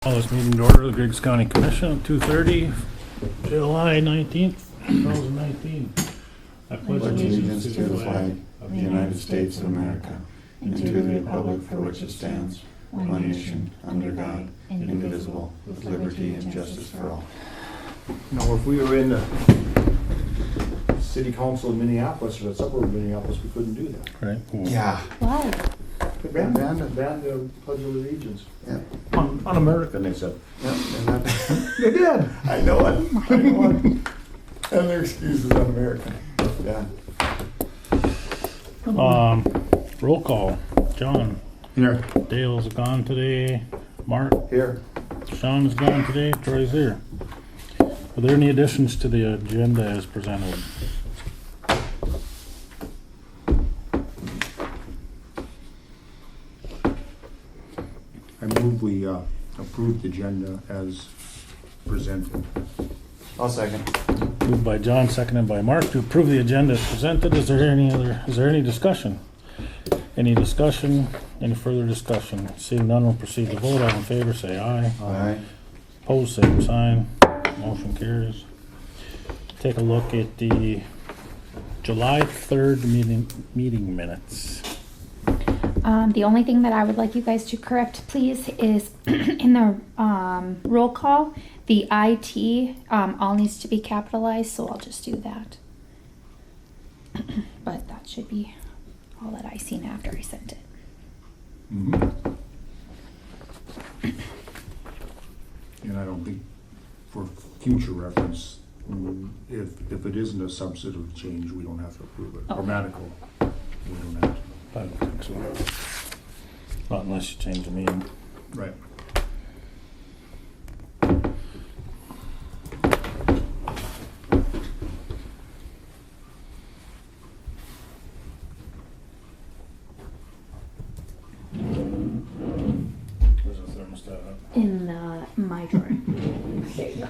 Call this meeting to order, the Griggs County Commission at 2:30, July 19th, 2019. I pledge allegiance to the flag of the United States of America and to the republic for which it stands, one nation, under God, indivisible, with liberty and justice for all. Now, if we were in the city council in Minneapolis or the suburb of Minneapolis, we couldn't do that. Right? Yeah. Why? They banned the Pledge of Allegiance. Yeah. Un-American, they said. Yeah. They did. I know it. I know it. And their excuse is un-American. Yeah. Roll call. John. Here. Dale's gone today. Mark. Here. Sean's gone today. Troy's here. Are there any additions to the agenda as presented? I move we approve the agenda as presented. I'll second. Moved by John, seconded by Mark to approve the agenda as presented. Is there any discussion? Any discussion? Any further discussion? Seeing none, we'll proceed to vote. All in favor, say aye. Aye. Opposed, same sign. Motion carries. Take a look at the July 3rd meeting minutes. The only thing that I would like you guys to correct, please, is in the roll call, the IT all needs to be capitalized, so I'll just do that. But that should be all that I seen after I sent it. Mm-hmm. And I don't think, for future reference, if it isn't a substantive change, we don't have to approve it. Okay. Grammatical, we don't have to. I don't think so. Not unless you change the meeting. Right. Where's the thermostat at? In my drawer. There you go.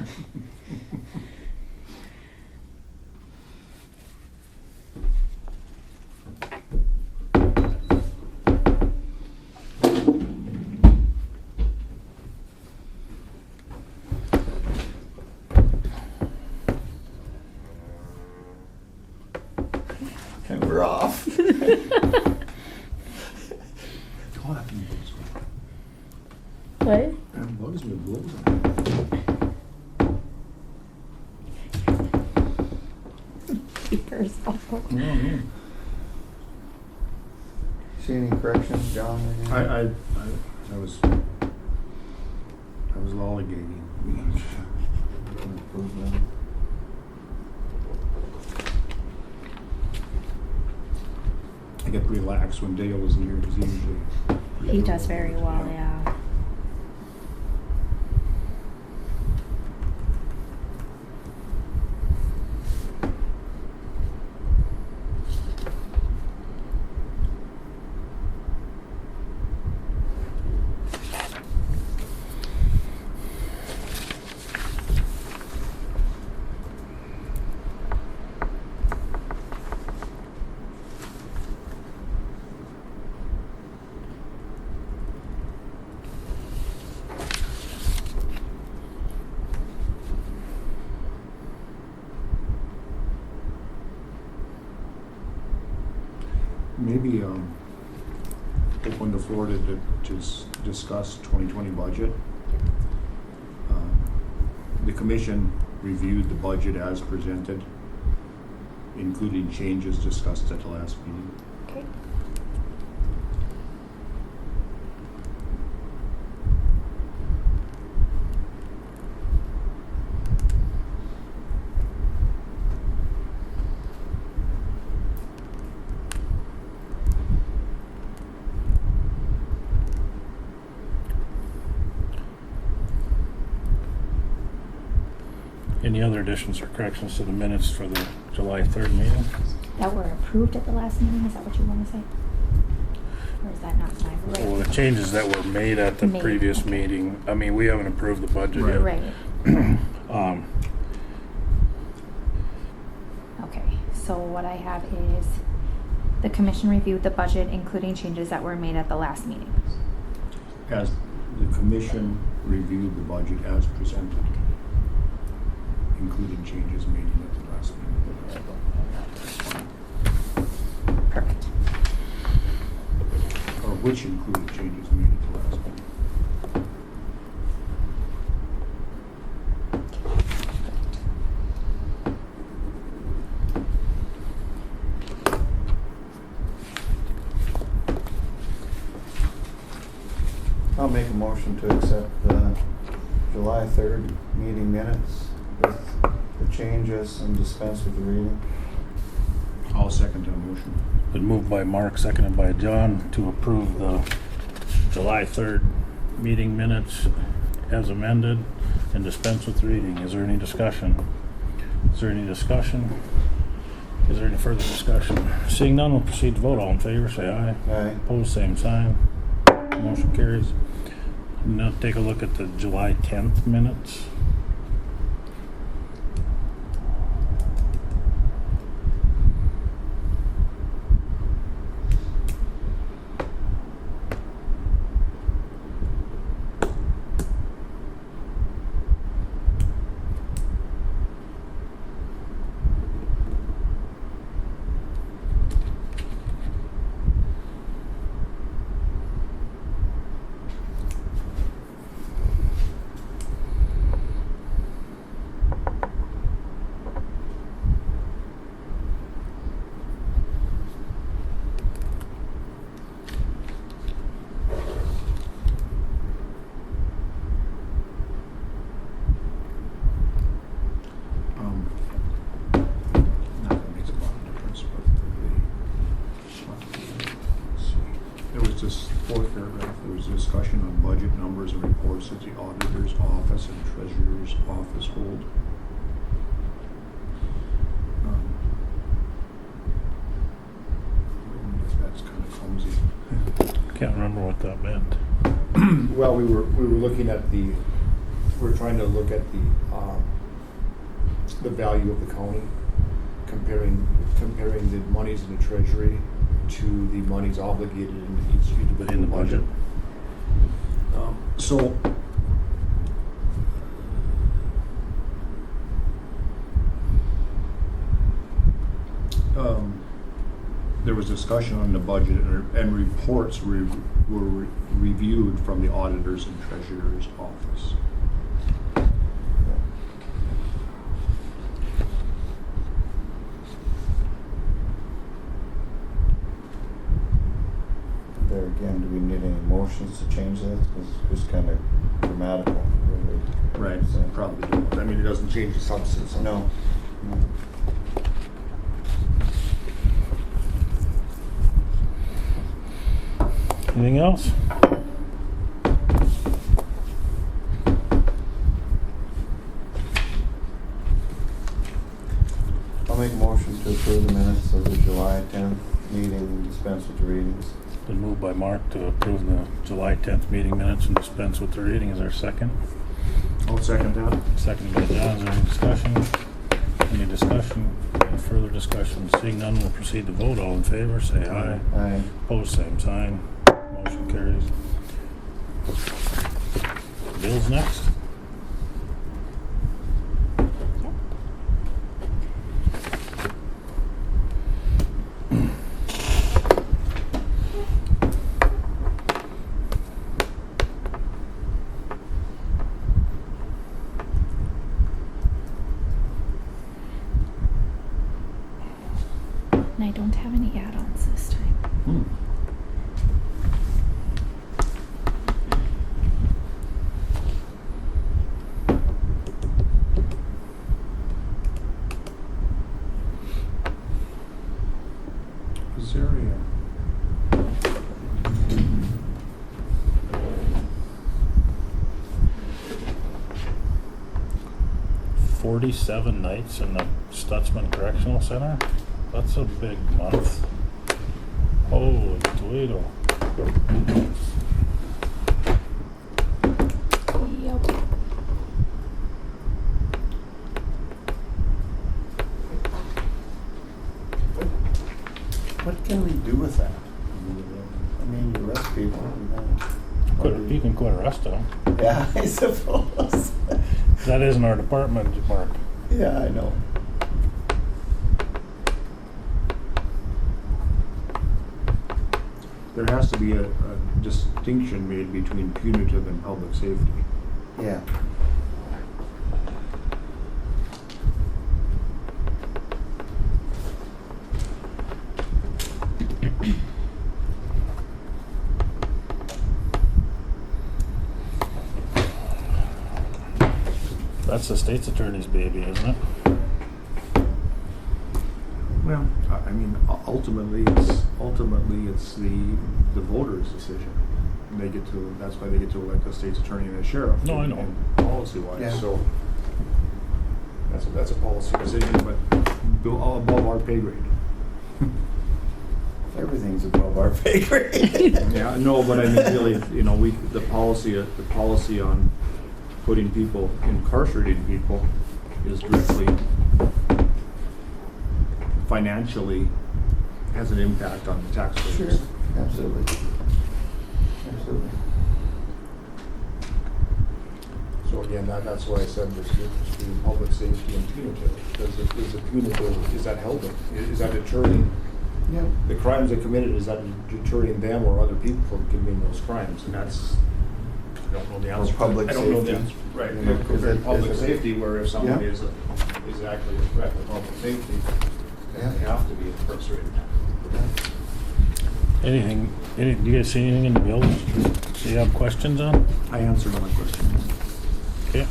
And we're off. Oh, that thing blows me. What? That bugs me, blows me. Papers. Mm-hmm. See any corrections, John? I was lollygagging. I get relaxed when Dale was here, because he usually... He does very well, yeah. Maybe open the floor to discuss 2020 budget. The commission reviewed the budget as presented, including changes discussed at the last meeting. Okay. Any other additions or corrections to the minutes for the July 3rd meeting? That were approved at the last meeting, is that what you want to say? Or is that not my right? Well, the changes that were made at the Made, previous okay. meeting, I mean, we haven't approved the budget yet. Right. Um, Okay, so what I have is the commission reviewed the budget, including changes that were made at the last meeting. As the commission reviewed the budget as presented, including changes made at the last meeting. Perfect. Or which included changes made at the last meeting. I'll make a motion to accept the July 3rd meeting minutes with the changes and dispense with the reading. I'll second that motion. Been moved by Mark, seconded by John to approve the July 3rd meeting minutes as amended and dispense with reading. Is there any discussion? Is there any discussion? Is there any further discussion? Seeing none, we'll proceed to vote. All in favor, say aye. Aye. Opposed, same sign. Motion carries. Now take a look at the July 10th minutes. Not that it makes a lot of difference, but let's see. There was this fourth paragraph, there was a discussion on budget numbers and reports that the auditor's office and treasurer's office hold. That's kind of clumsy. Can't remember what that meant. Well, we were looking at we were trying to look at the value of the county, comparing the monies in the treasury to the monies obligated in each individual In the budget. So, there was discussion on the budget and reports were reviewed from the auditor's and treasurer's office. There again, do we need any motions to change that? It's just kind of grammatical, really. Right, So- probably don't. I mean, it doesn't change the substance. of it. No. No. Anything else? I'll make a motion to approve the minutes of the July 10th meeting and dispense with the readings. Been moved by Mark to approve the July 10th meeting minutes and dispense with the reading. Is there a second? I'll second that. Seconded by John. Is there any discussion? Any discussion? Any further discussion? Seeing none, we'll proceed to vote. All in favor, say aye. Aye. Opposed, same sign. Motion carries. Bill's next. And I don't have any add-ons this time. Is there a... 47 nights in the Stutzman Correctional Center? That's a big month. Holy Toledo. Yep. What can we do with that? I mean, you arrest people and then what do you You can quit rest of them. Yeah, I suppose. That isn't our department, Mark. Yeah, I know. There has to be a distinction made between punitive and public safety. Yeah. That's the state's attorney's baby, isn't it? Well, I mean, ultimately, it's the voters' decision. They get to, that's why they get to elect a state's attorney and a sheriff. No, I know. And policy-wise, Yeah. so that's a policy decision, but all above our pay grade. Everything's above our pay grade. Yeah, no, but I mean, really, you know, the policy on putting people, incarcerating people is directly financially has an impact on the taxpayers. Sure, absolutely. Absolutely. So again, that's why I said there's a difference between public safety and punitive. Because is the punitive, is that helping? Is that deterring Yeah. the crimes they committed? Is that deterring them or other people from committing those crimes? And that's, I don't know the answer. public I don't know the safety. answer. Right. You know, is Compared to it- public is it- safety, where if somebody Yeah. is actually a threat to public safety, Yeah. they have to be incarcerated. Anything, do you guys see anything in the bills? Do you have questions on? I answered my question. Okay.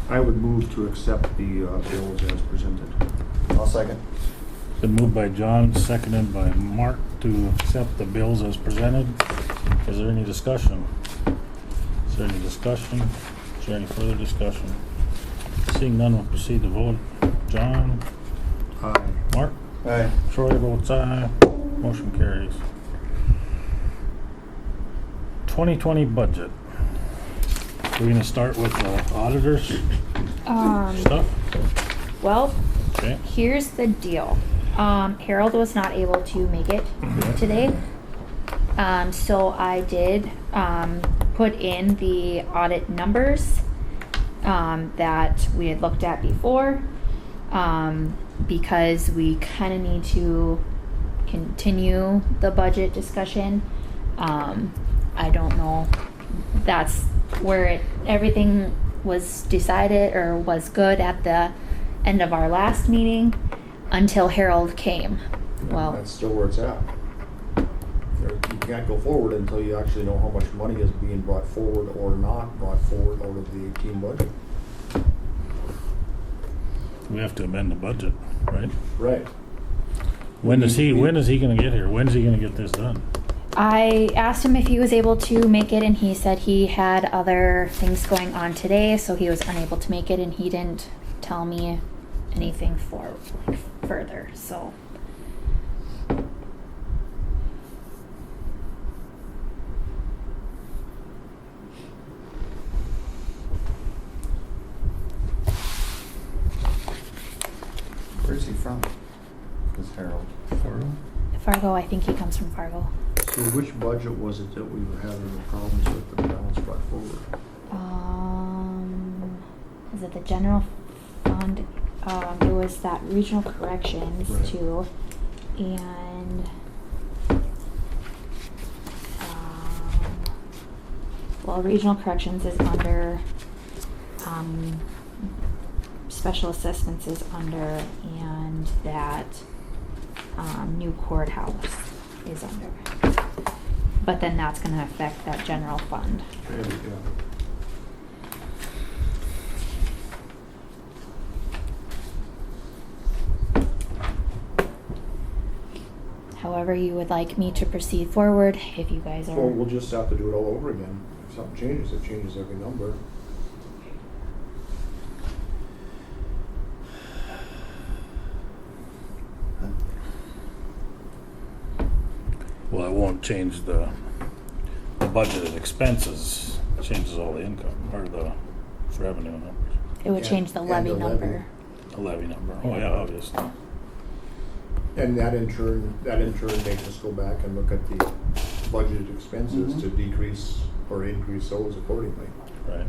I would move to accept the bills as presented. I'll second. Been moved by John, seconded by Mark to accept the bills as presented. Is there any discussion? Is there any discussion? Is there any further discussion? Seeing none, we'll proceed to vote. John, Aye. Mark, Aye. Troy votes aye. Motion carries. 2020 budget. We're gonna start with the auditors stuff. Well, Okay. here's the deal. Harold was not able to make it today. So I did put in the audit numbers that we had looked at before, because we kind of need to continue the budget discussion. I don't know. That's where everything was decided or was good at the end of our last meeting until Harold came. Well, That's still where it's at. You can't go forward until you actually know how much money is being brought forward or not brought forward out of the 18 budget. We have to amend the budget, right? Right. When is he gonna get here? When's he gonna get this done? I asked him if he was able to make it, and he said he had other things going on today, so he was unable to make it, and he didn't tell me anything further. So Where's he from? This Harold. Fargo, I think he comes from Fargo. So which budget was it that we were having the problems with the balance brought forward? Is it the general fund? It was that regional corrections Right. too, and well, regional corrections is under, special assessments is under, and that new courthouse is under. But then that's gonna affect that general fund. Yeah. However you would like me to proceed forward, if you guys So are. we'll just have to do it all over again. If something changes, it changes every number. Well, it won't change the budgeted expenses, it changes all the income, or the revenue numbers, It would Yeah, change the and levy the levy. number. the levy number. Oh, yeah, obviously. And that in turn makes us go back and look at the budgeted expenses to decrease or increase those accordingly. Right.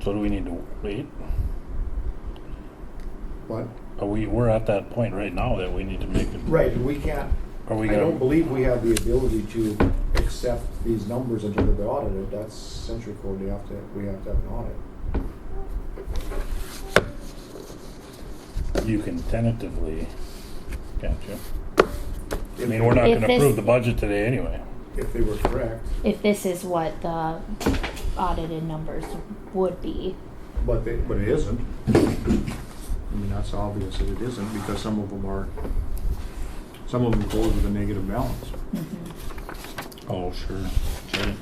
So do we need to wait? But, We're at that point right now that we need to make it. right, we can't, Are we I don't gonna, believe we have the ability to accept these numbers until they're audited. That's century code, we have to have an audit. you can tentatively, can't you? I mean, If- we're not If gonna this- approve the budget today anyway. If they were correct, If this is what the audited numbers would be. but it isn't. I mean, that's obvious that it isn't, because some of them close with a negative balance. Oh, sure. Right.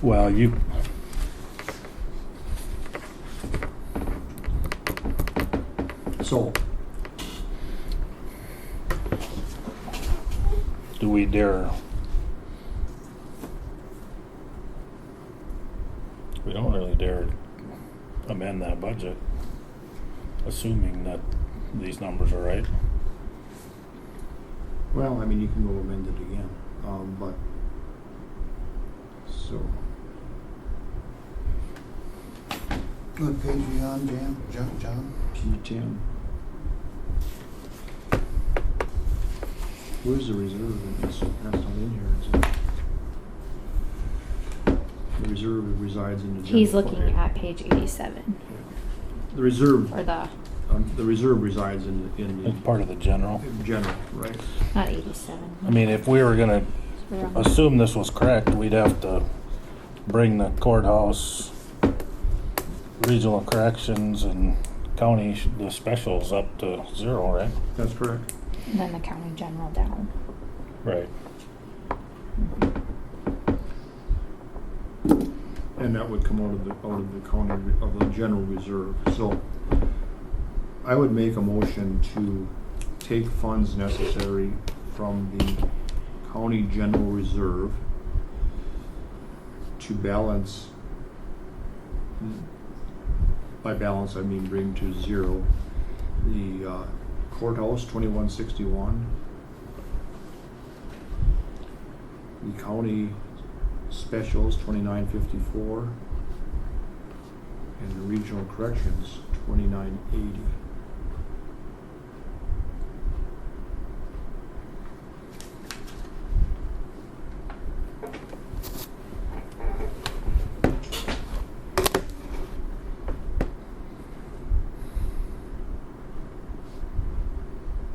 Well, So, do we dare? We don't really dare amend that budget, assuming that these numbers are right. well, I mean, you can go amend it again, but, so, What page are you on, John? P10. Where's the reserve in this? That's not in here, is it? The reserve resides in the general. He's fund. looking at page 87 The reserve, or the, the reserve resides in It's part of the general. the general, right? not 87. I mean, if we were gonna We're on the- assume this was correct, we'd have to bring the courthouse, regional corrections, and county, the specials up to 0, right? That's correct. And then the county general down. Right. And that would come out of the county, of the general reserve. So I would make a motion to take funds necessary from the county general reserve to balance, by balance I mean bring to 0, the courthouse 2161, the county specials 2954, and the regional corrections 2980.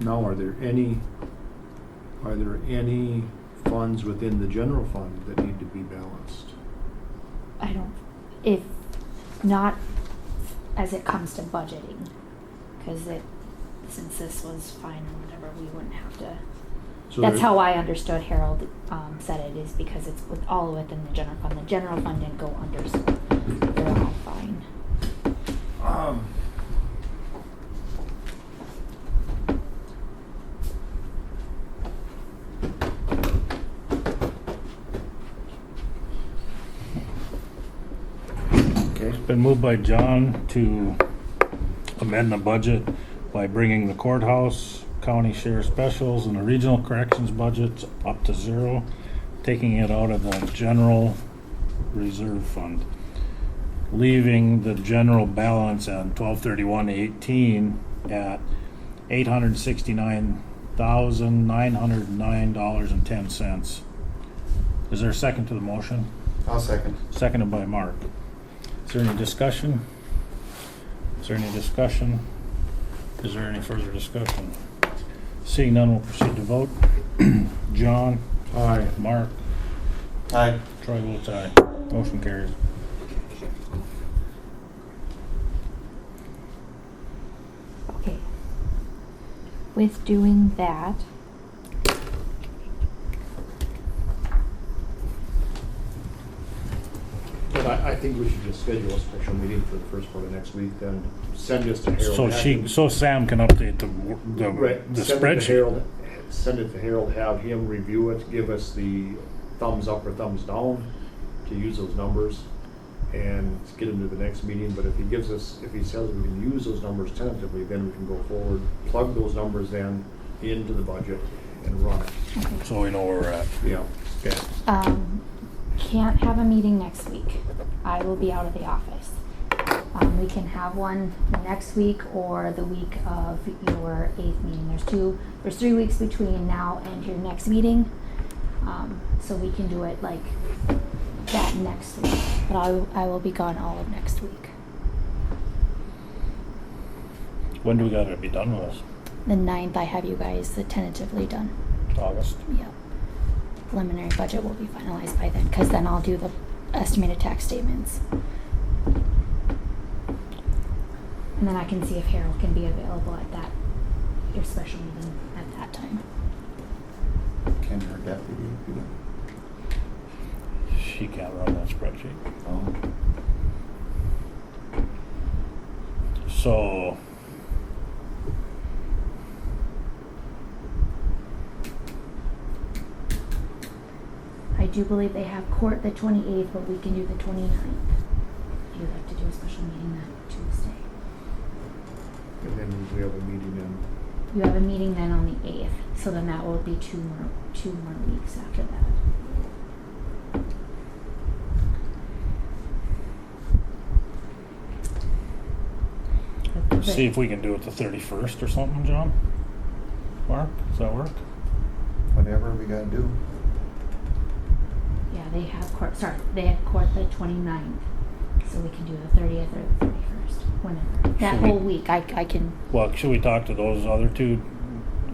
Now, are there any funds within the general fund that need to be balanced? I don't, if not as it comes to budgeting, because since this was fine or whatever, we wouldn't have to. So That's there- how I understood Harold said it, is because it's all within the general fund. The general fund didn't go under, so they're all fine. Okay. Been moved by John to amend the budget by bringing the courthouse, county share specials, and the regional corrections budgets up to 0, taking it out of the general reserve fund, leaving the general balance on 12/31/18 at $869,909.10. Is there a second to the motion? I'll second. Seconded by Mark. Is there any discussion? Is there any discussion? Is there any further discussion? Seeing none, we'll proceed to vote. John? Aye. Mark? Aye. Troy votes aye. Motion carries. Okay. With doing that, But I think we should just schedule a special meeting for the first part of next week, then send this to Harold. So Sam can update the Right, the send it to spreadsheet. Harold, send it to Harold, have him review it, give us the thumbs up or thumbs down to use those numbers and get into the next meeting. But if he gives us, if he says we can use those numbers tentatively, then we can go forward, plug those numbers then into the budget and run it. So we know where we're at. Yeah. Okay. Can't have a meeting next week. I will be out of the office. We can have one next week or the week of your 8th meeting. There's 3 weeks between now and your next meeting. So we can do it like that next week. But I will be gone all of next week. When do we gotta be done with this? The 9th, I have you guys tentatively done. August? Yep. Preliminary budget will be finalized by then, because then I'll do the estimated tax statements. And then I can see if Harold can be available at that, your special meeting at that time. Can her deputy do that? She can't run that spreadsheet. Oh. So, I do believe they have court the 28th, but we can do the 29th. If you'd like to do a special meeting that Tuesday. And then we have a meeting in. You have a meeting then on the 8th, so then that will be two more weeks after that. see if we can do it the 31st or something, John? Mark, does that work? Whatever we gotta do. Yeah, they have court the 29th, so we can do the 30th or the 31st, whenever. That Should we- whole week, I can, Well, should we talk to those other two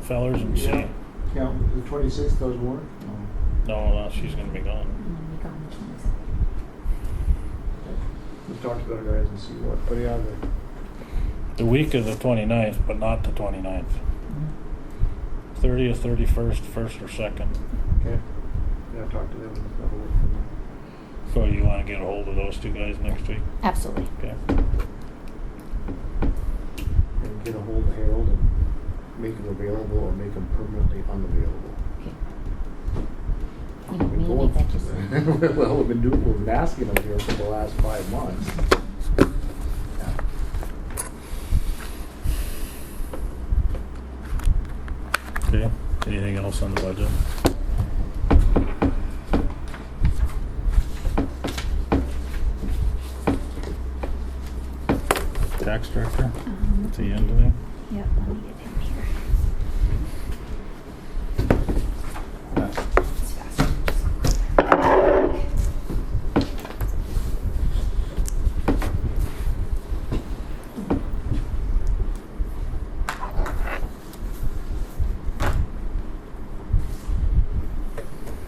fellers and see? Yeah. Yeah, the 26th doesn't work? No, she's gonna be gone. I'm gonna be gone the 27th. We'll talk to the other guys and see what, but yeah, The week of the 29th, but not the 29th. 30th, 31st, 1st or 2nd. okay. Yeah, talk to them, that'll work for me. So you wanna get a hold of those two guys next week? Absolutely. Okay. And get a hold of Harold and make him available or make him permanently unavailable. Okay. You want me We've to been make that going- decision? Well, we've been asking him here for the last 5 months. Okay, anything else on the budget? Tax director, at the end of it? Yep, let me get him here. It's faster.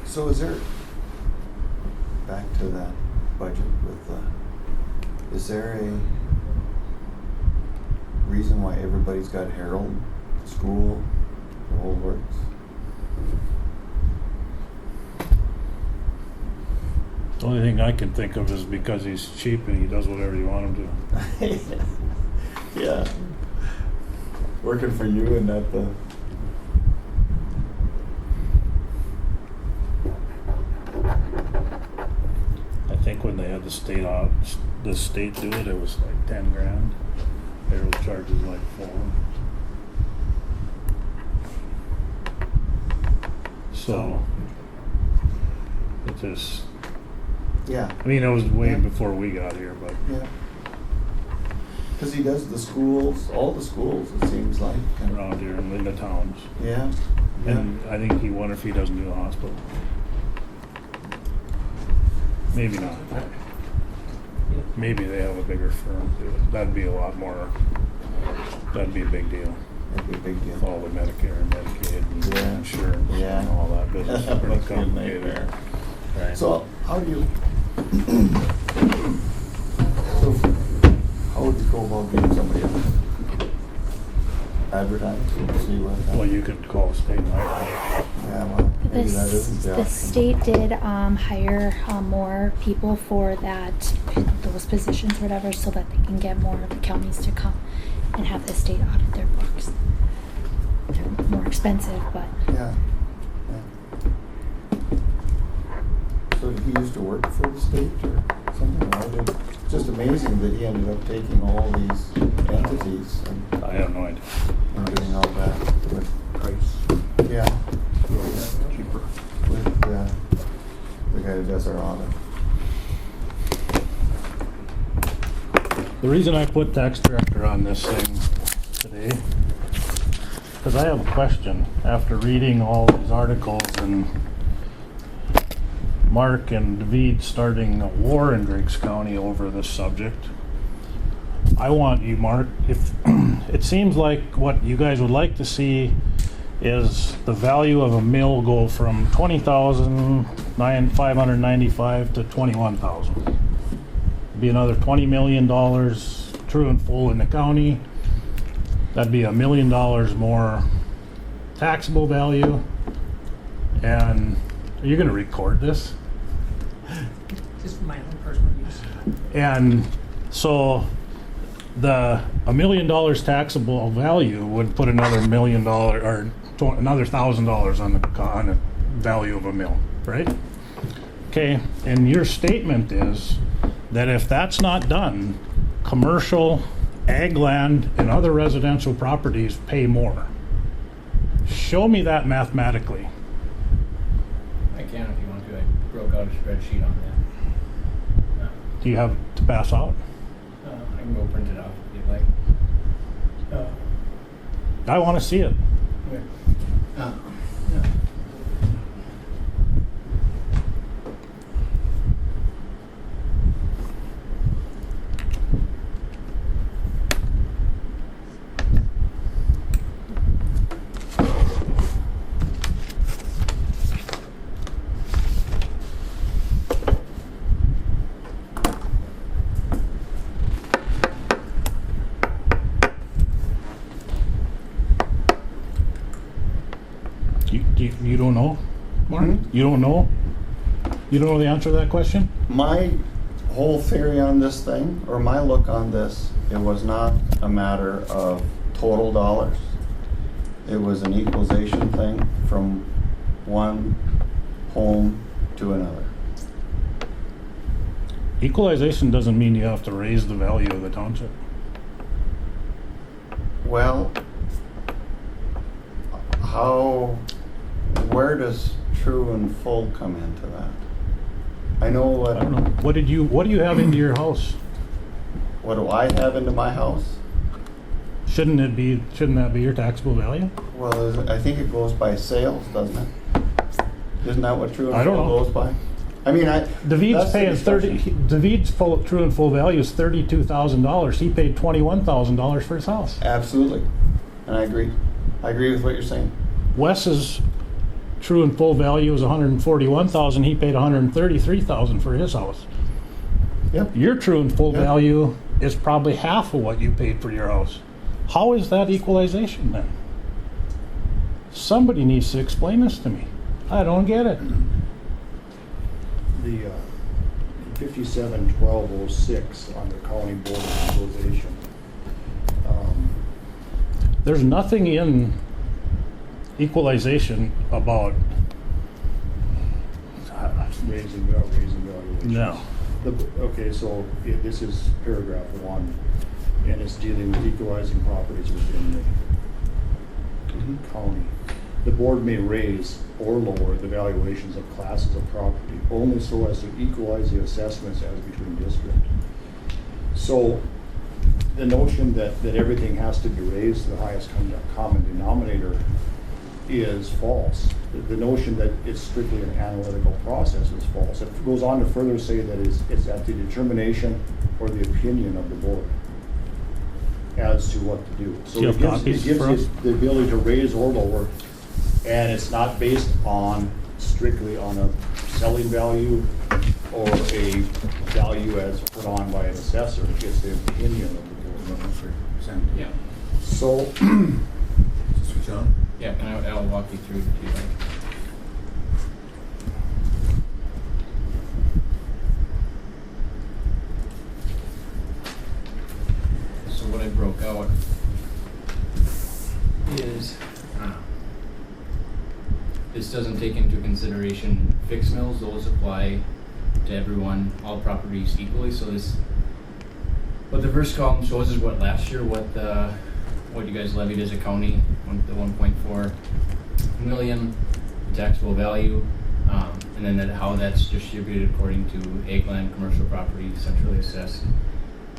So is there, back to that budget with, is there a reason why everybody's got Harold, school, the whole works? The only thing I can think of is because he's cheap and he does whatever you want him to. Yeah. Working for you and not the. I think when they had the state do it, it was like 10 grand. Harold charges like 4. So, it just, Yeah. I mean, it was way Yeah. before we got here, but Yeah. Because he does the schools, all the schools, it seems like. and- around here in the towns. Yeah. Yeah. And I think he wondered if he doesn't do the hospital. Maybe not. Maybe they have a bigger firm do it. That'd be a lot more, that'd be a big deal. That'd be a big With deal. all the Medicare and Medicaid and Yeah. insurance Yeah. and all that business. That Pretty must be a complicated. nightmare. Right. So how do you, so how would you go about getting somebody else? Advertise, see what. Well, you could call state and hire. Yeah, well, maybe that isn't the The option. state did hire more people for those positions, whatever, so that they can get more of the counties to come and have the state audit their books. more expensive, but Yeah. So did he used to work for the state or something? It's just amazing that he ended up taking all these entities I have no idea. and doing all that with, Price, yeah, cheaper. with the guy who does our audit. The reason I put tax director on this thing today, because I have a question after reading all these articles and Mark and David starting a war in Griggs County over this subject. I want you, Mark, if it seems like what you guys would like to see is the value of a mill go from $20,595 to $21,000. Be another $20 million true and full in the county. That'd be $1 million more taxable value. And are you going to record this? Just for my own personal use. And so the $1 million taxable value would put another $1 million or another $1,000 on the value of a mill, right? Okay, and your statement is that if that's not done, commercial, ag land, and other residential properties pay more. Show me that mathematically. I can if you want to. I broke out a spreadsheet on that. Do you have to pass out? I can go print it out if you'd like. I want to see it. Where? Yeah. You don't know, Mark? You don't know? You don't know the answer to that question? My whole theory on this thing, or my look on this, it was not a matter of total dollars. It was an equalization thing from one home to another. Equalization doesn't mean you have to raise the value of the township. Well, where does true and full come into that? I know what. I don't know. What do you have into your house? What do I have into my house? Shouldn't that be your taxable value? Well, I think it goes by sales, doesn't it? Isn't that what true I and don't full know. goes by? I mean, David's that's the paying discussion. David's true and full value is $32,000. He paid $21,000 for his house. Absolutely, and I agree. I agree with what you're saying. Wes's true and full value is $141,000. He paid $133,000 for his house. Yep. Your true and full Yep. value is probably half of what you paid for your house. How is that equalization then? Somebody needs to explain this to me. I don't get it. The 57-1206 on the county board of equalization. There's nothing in equalization about Raising valuations. no. Okay, so this is paragraph 1, and it's dealing with equalizing properties within the county. The board may raise or lower the valuations of classes of property only so as to equalize the assessments as between districts. So the notion that everything has to be raised to the highest common denominator is false. The notion that it's strictly an analytical process is false. It goes on to further say that it's at the determination or the opinion of the board as to what to do. So Do you it have gives copies you for us? the ability to raise or lower, and it's not based on strictly on a selling value or a value as put on by an assessor. It's the opinion of the board. Yeah. So Switch on. Yeah, and I'll walk you through if you like. So what I broke out is doesn't take into consideration fixed mills. Those apply to everyone, all properties equally. So what the first column shows is what last year, what you guys levied as a county, the 1.4 million taxable value, and then how that's distributed according to ag land, commercial property, centrally assessed,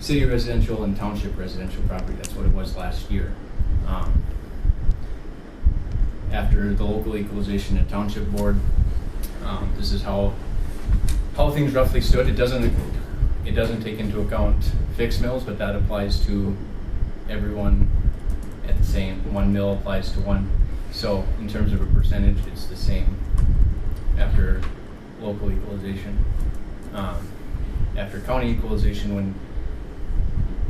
city residential, and township residential property. That's what it was last year. After the local equalization and township board, this is how things roughly stood. It doesn't take into account fixed mills, but that applies to everyone at the same. One mill applies to one. So in terms of a percentage, it's the same after local equalization. After county equalization,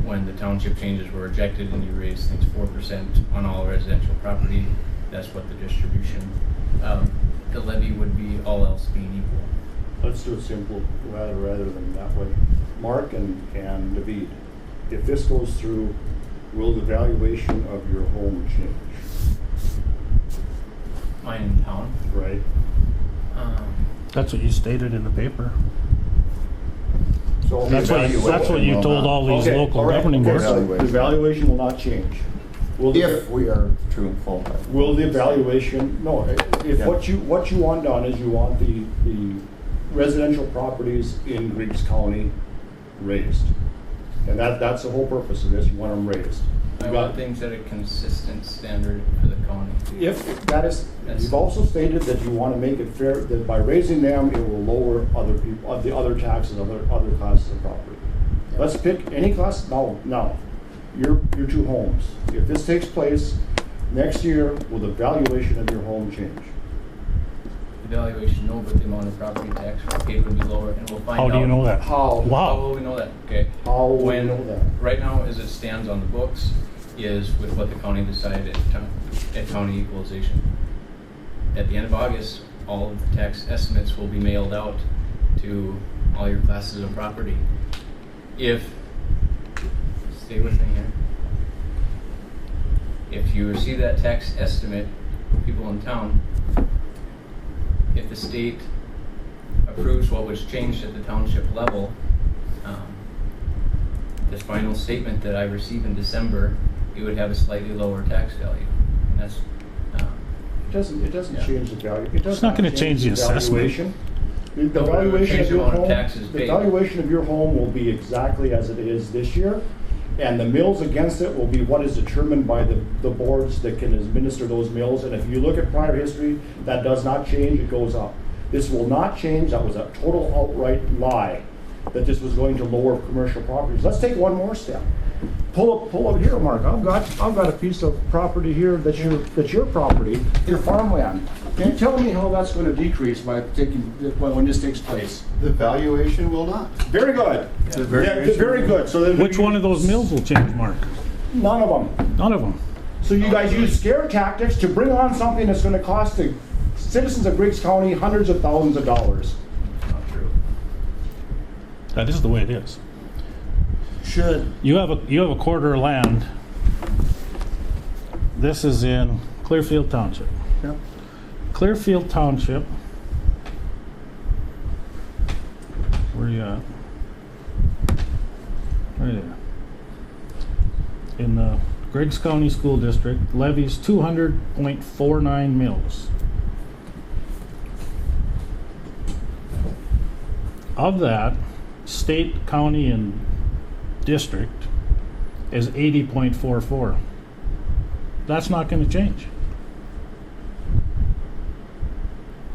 when the township changes were rejected and you raised things 4% on all residential property, that's what the distribution of the levy would be, all else being equal. Let's do it simple rather than that way. Mark and David, if this goes through, will the valuation of your home change? Mine in town. Right. That's what you stated in the paper. So That's what you told all these local governing boards. So the valuation will not change. If we are truthful. Will the evaluation, no, if Yeah. what you want done is you want the residential properties in Griggs County raised. And that's the whole purpose of this, you want them raised. I want things at a consistent standard for the county. If that is, you've also stated that you want to make it fair, that by raising them, it will lower other people, the other taxes, other classes of property. Let's pick any class, now, your two homes. If this takes place next year, will the valuation of your home change? The valuation, no, but the amount of property tax paid will be lower, and we'll find out. How do you know that? How? How Wow. will we know that? Okay. How will we know that? Right now, as it stands on the books, is with what the county decided at county equalization. At the end of August, all of the tax estimates will be mailed out to all your classes of property. Stay with me here. If you receive that tax estimate, people in town, if the state approves what was changed at the township level, the final statement that I receive in December, it would have a slightly lower tax value. And that's It doesn't Yeah. change the value. It's not gonna change the assessment. valuation. The No, but it would valuation change of the your amount of home, taxes the paid. valuation of your home will be exactly as it is this year. And the mills against it will be what is determined by the boards that can administer those mills. And if you look at prior history, that does not change, it goes up. This will not change. That was a total outright lie that this was going to lower commercial properties. Let's take one more step. Pull up here, Mark. I've got a piece of property here that's your property, your farmland. Can you tell me how that's going to decrease when this takes place? The valuation will not. Very good. The valuation Very will- good. So then Which one of those mills will change, Mark? None of them. None of them. So you guys use scare tactics to bring on something that's going to cost the citizens of Griggs County hundreds of thousands of dollars. not true. That is the way it is. Should. You have a quarter of land. This is in Clearfield Township. Yep. Clearfield Township. Where you at? Right there. In the Griggs County School District, levies 200.49 mills. Of that, state, county, and district is 80.44. That's not going to change.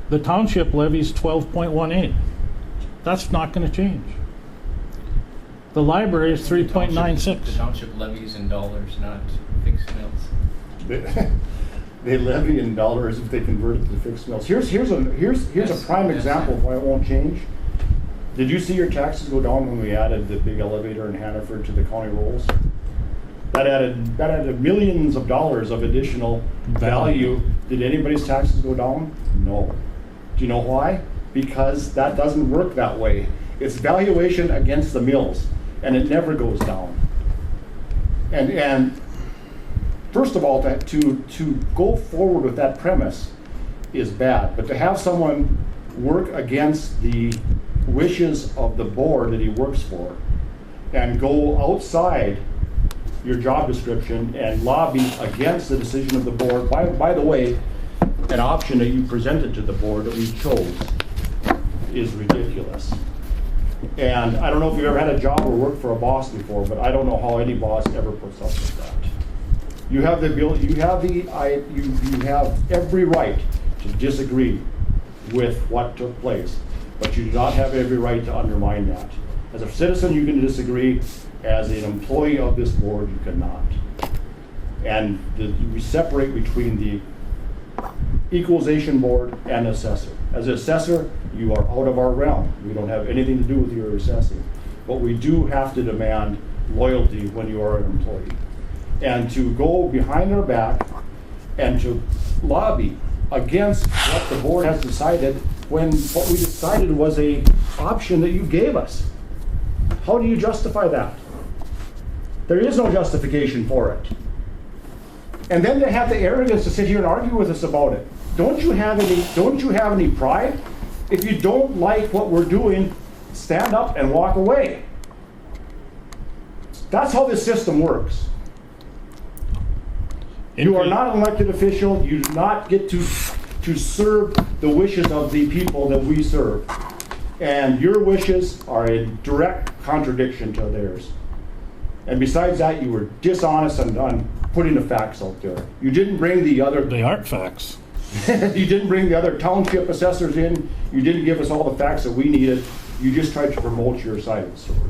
The township levies 12.18. That's not going to change. The library is The 3.96. township levies in dollars, not fixed mills. They levy in dollars if they convert it to fixed mills. Here's a prime Yes. example of why it won't change. Did you see your taxes go down when we added the big elevator in Hannaford to the county rolls? That added millions of dollars of additional value. Did anybody's taxes go down? No. Do you know why? Because that doesn't work that way. It's valuation against the mills, and it never goes down. And first of all, to go forward with that premise, is bad. But to have someone work against the wishes of the board that he works for and go outside your job description and lobby against the decision of the board, by the way, an option that you presented to the board that we chose is ridiculous. And I don't know if you've ever had a job or worked for a boss before, but I don't know how any boss ever puts up with that. You have the ability, you have every right to disagree with what took place, but you do not have every right to undermine that. As a citizen, you can disagree. As an employee of this board, you cannot. And we separate between the equalization board and assessor. As an assessor, you are out of our realm. We don't have anything to do with your assessing. But we do have to demand loyalty when you are an employee. And to go behind our back and to lobby against what the board has decided when what we decided was a option that you gave us. How do you justify that? There is no justification for it. And then to have the arrogance to sit here and argue with us about it. Don't you have any pride? If you don't like what we're doing, stand up and walk away. That's how this system works. You are not an elected official. You do not get to serve the wishes of the people that we serve. And your wishes are in direct contradiction to theirs. And besides that, you were dishonest on putting the facts out there. You didn't bring the other... They aren't facts. You didn't bring the other township assessors in. You didn't give us all the facts that we needed. You just tried to promote your side of the story.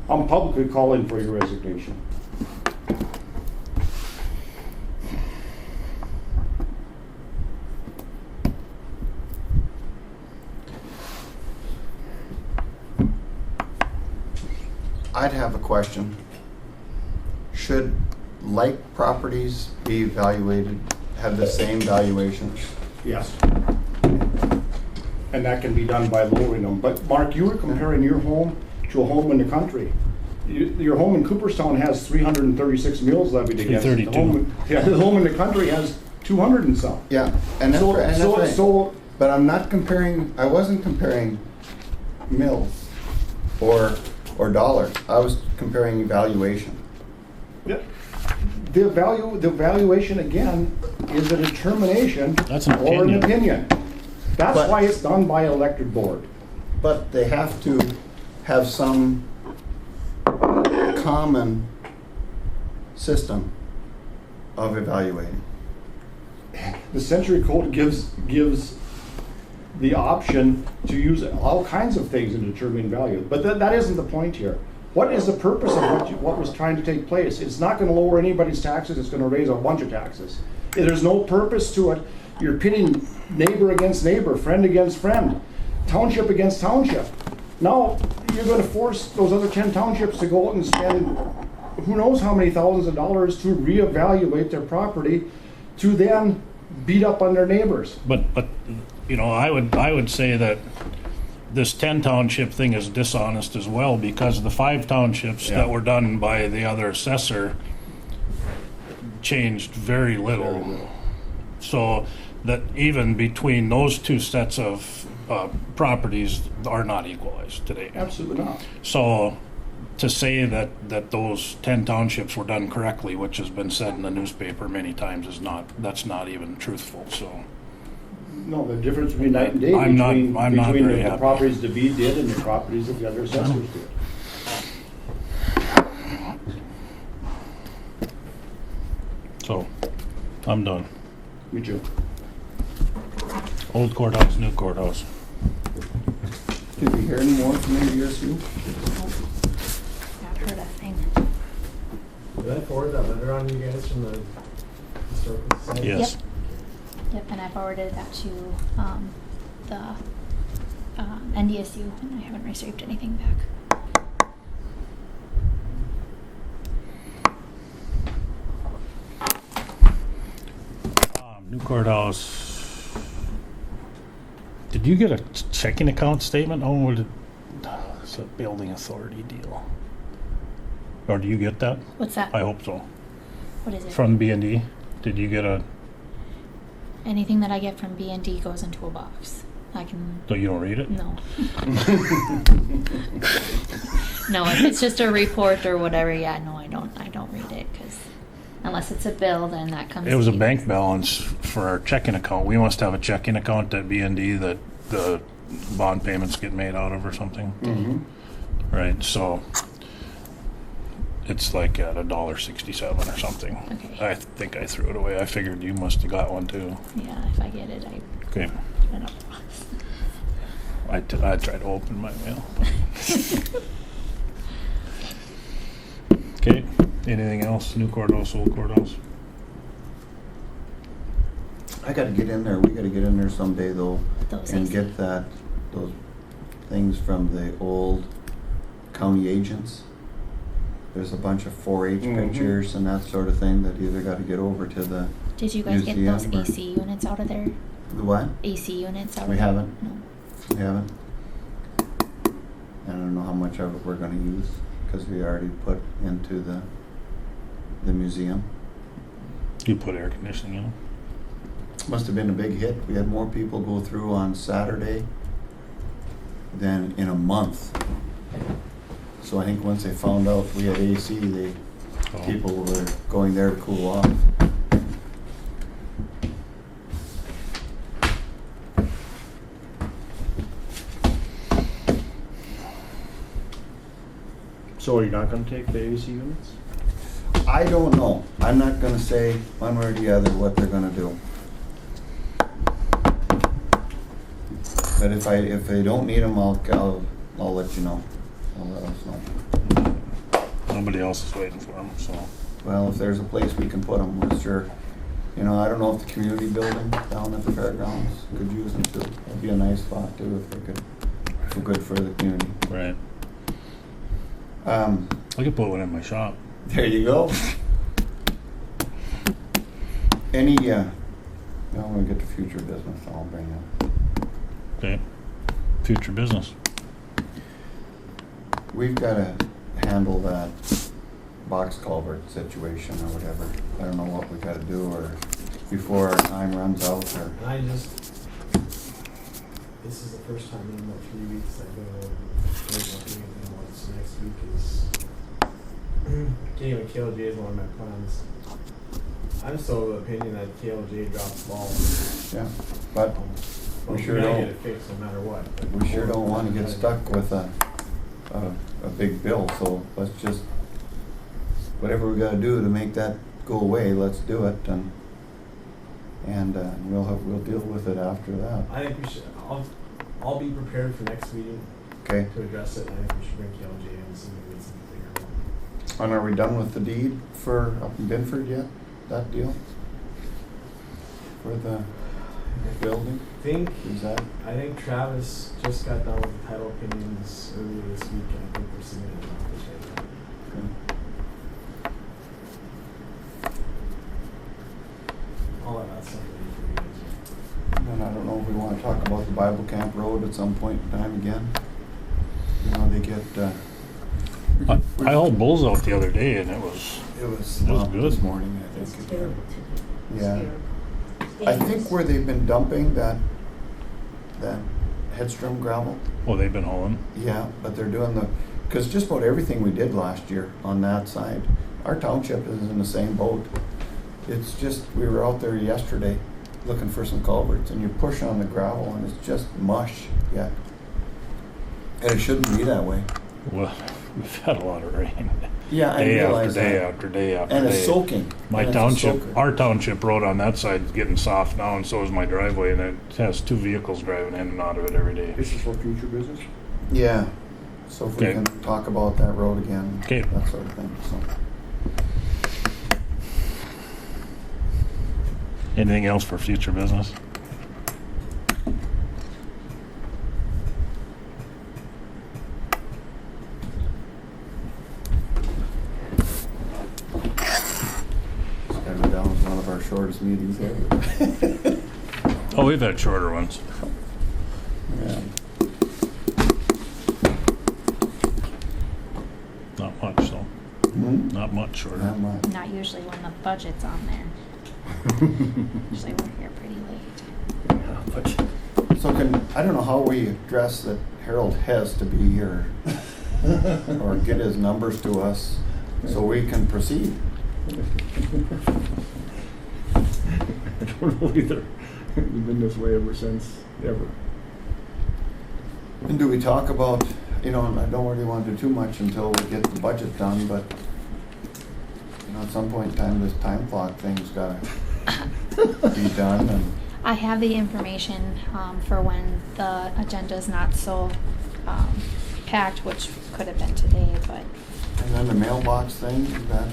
I'm publicly calling for your resignation. I'd have a question. Should like properties be evaluated, have the same valuations? Yes. And that can be done by lowering them. But Mark, you were comparing your home to a home in the country. Your home in Cooperstown has 336 mills levied against it. 332. The home in the country has 200 and some. Yeah, and that's right. So, but I'm not comparing, I wasn't comparing mills or dollars. I was comparing evaluation. yeah. The valuation again is a determination That's an or an opinion. opinion. That's But- why it's done by an elected board. But they have to have some common system of evaluating. The Century Code gives the option to use all kinds of things in determining value. But that isn't the point here. What is the purpose of what was trying to take place? It's not going to lower anybody's taxes. It's going to raise a bunch of taxes. There's no purpose to it. You're pitting neighbor against neighbor, friend against friend, township against township. Now you're going to force those other 10 townships to go out and spend who knows how many thousands of dollars to reevaluate their property to then beat up on their neighbors. But you know, I would say that this 10 township thing is dishonest as well, because the 5 townships Yeah. that were done by the other assessor changed very little. Very little. So that even between those two sets of properties are not equalized today. Absolutely not. So to say that those 10 townships were done correctly, which has been said in the newspaper many times, that's not even truthful. So No, the difference between night and day I'm not between very the happy. properties that we did and the properties that the other assessors did. so I'm done. Me too. Old courthouse, new courthouse. Did we hear any more from ADSU? Not heard a thing. Did I forward that letter on you guys from the historical society? Yes. Yep, and I forwarded that to the NDSU, and I haven't received anything back. New courthouse. Did you get a checking account statement? Oh, it's a building authority deal. Or do you get that? What's that? I hope so. What is it? From B&D, did you get a Anything that I get from B&D goes into a box. I can, So you don't read it? no. No, if it's just a report or whatever, yeah, no, I don't read it, because unless it's a bill, then that comes. It was a to you. bank balance for our checking account. We must have a checking account at B&D that the bond payments get made out of or something. Mm-hmm. Right, so it's like at $1.67 or something. Okay. I think I threw it away. I figured you must have got one too. Yeah, if I get it, I Okay. put it up. I tried to open my mail. Okay, anything else? New courthouse, old courthouse? I gotta get in there, we gotta get in there someday though, Those and AC. get those things from the old county agents. There's a bunch of 4-H pictures and that sort of thing that either gotta get over to the, Did you guys get those museum or- AC units out of there? the what? AC units out We of there? haven't. No. We haven't. I don't know how much of it we're gonna use, cause we already put into the museum. You put air conditioning in? Must have been a big hit. We had more people go through on Saturday than in a month. So I think once they found out we had AC, people were going there to cool off. So are you not gonna take the AC units? I don't know. I'm not gonna say one way or the other what they're gonna do. But if they don't need them, I'll let you know. I'll let us know. Nobody else is waiting for them, so. Well, if there's a place we can put them, we're sure. You know, I don't know if the community building down at the fairgrounds could use them too. That'd be a nice spot too if they could, if we're good for the community. Right. I could put one in my shop. There you go. Any, now when we get to future business, I'll bring up. Okay. Future business. We've gotta handle that box culvert situation or whatever. I don't know what we gotta do or before our time runs out or. And I just, this is the first time in about 3 weeks I've been looking at what's next week is getting with KLJ is one of my plans. I'm still of the opinion that KLJ drops the ball. Yeah, but But we sure gotta don't. get it fixed no matter what. But We sure don't wanna get gotta stuck with a big bill, so let's just, whatever we gotta do to make that go away, let's do it and we'll deal with it after that. I think we should, I'll be prepared for next meeting Okay, to address it. I think we should bring KLJ in and see if we get something figured out. and are we done with the deed for up in Binford yet, that deal? For the building, I think Travis just got done with the title opinions earlier this week, and I think we're submitting an office right now. All of that stuff ready for you guys. And I don't know if we wanna talk about the Bible Camp Road at some point in time again. You know, they get, I hauled bulls out the other day and it was good. this morning, I think. Yeah. I think where they've been dumping that headstrom gravel, Oh, they've been hauling. yeah, but they're doing because just about everything we did last year on that side, our township is in the same boat. It's just, we were out there yesterday looking for some culverts and you push on the gravel and it's just mush, yeah. And it shouldn't be that way. Well, we've had a lot of rain. Yeah, I Day after realize day that. after day after And day. it's soaking. My And it's a township, soaker. our township road on that side is getting soft now, and so is my driveway, and it has 2 vehicles driving in and out of it every day. This is for future business? Yeah, so if we Okay. can talk about that road again, Okay. that sort of thing, so. Anything else for future business? It's gotta go down as one of our shortest meetings ever. Oh, we've had shorter ones. Yeah. Not much, though. Hmm? Not much shorter. Not much. Not usually when the budget's on there. Actually, we're here pretty late. So I don't know how we address that Harold has to be here or get his numbers to us so we can proceed. I don't know either. We've been this way ever since, ever. And do we talk about, and I don't really want to do too much until we get the budget done, but, at some point in time, this time clock thing's gotta be done, and I have the information for when the agenda's not so packed, which could have been today, but then the mailbox thing, that,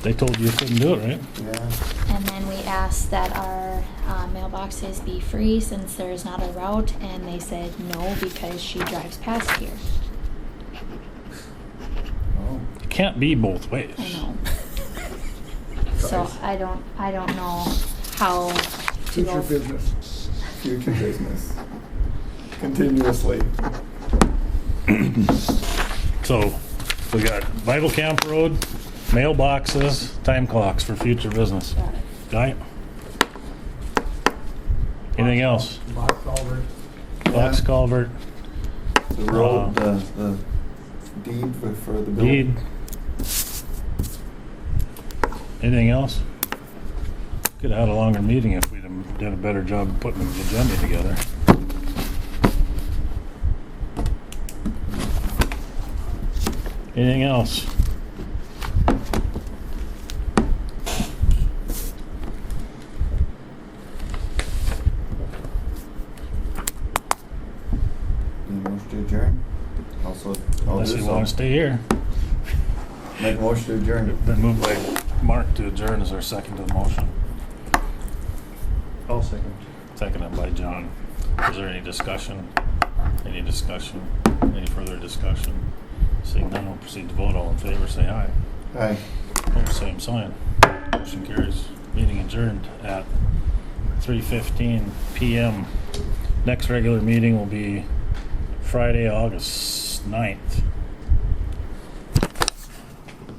They told you couldn't do it, right? yeah. and then we asked that our mailboxes be free since there's not a route, and they said no because she drives past here. Oh, It can't be both ways. I know. So I don't know how to Future go. business. future business. Continuously. So, we got Bible Camp Road, mailboxes, time clocks for future business. Got it. Got it? Anything else? Box culvert. Box culvert, The road, the deed for the building. deed. Anything else? Could have had a longer meeting if we'd have done a better job of putting the agenda together. Anything else? Any motion to adjourn? Also, Unless you want to stay here. Make a motion to adjourn. Been moved by Mark to adjourn as our second to the motion. I'll second. Seconded by John. Is there any discussion? Any discussion? Any further discussion? Seeing none, we'll proceed to vote. All in favor, say aye. Aye. Oh, same sign. Motion carries. Meeting adjourned at 3:15 p.m. Next regular meeting will be Friday, August 9th.